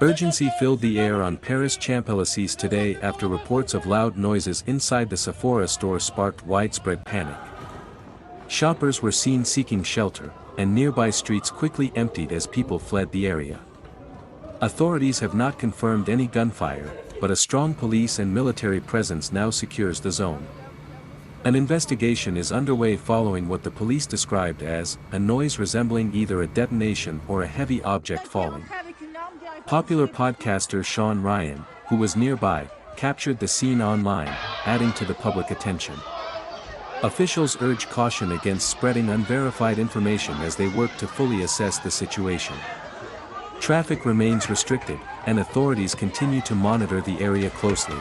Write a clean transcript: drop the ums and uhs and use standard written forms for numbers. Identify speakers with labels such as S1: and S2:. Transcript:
S1: Urgency filled the air on Paris Champs-Élysées today after reports of loud noises inside the Sephora store sparked widespread panic. Shoppers were seen seeking shelter, and nearby streets quickly emptied as people fled the area. Authorities have not confirmed any gunfire, but a strong police and military presence now secures the zone. An investigation is underway following what the police described as a noise resembling either a detonation or a heavy object falling. Popular podcaster Sean Ryan, who was nearby, captured the scene online, adding to the public attention. Officials urge caution against spreading unverified information as they work to fully assess the situation. Traffic remains restricted, and authorities continue to monitor the area closely.